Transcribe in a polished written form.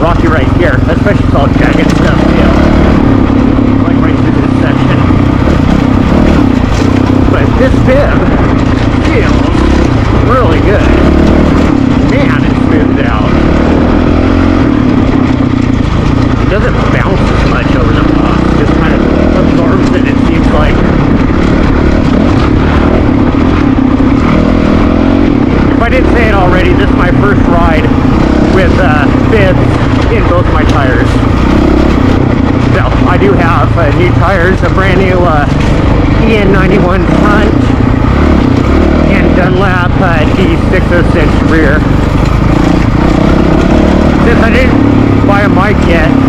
rocky right here. Especially it's all jagged stuff, like right through this section. But this bib feels really good. Man, it's smoothed out. It doesn't bounce as much over the box. It just kind of absorbs it, it seems like. If I didn't say it already, this is my first ride with bibs in both my tires. So I do have new tires, a brand new EN91 front and Dunlap D606 rear. Since I didn't buy a mic yet,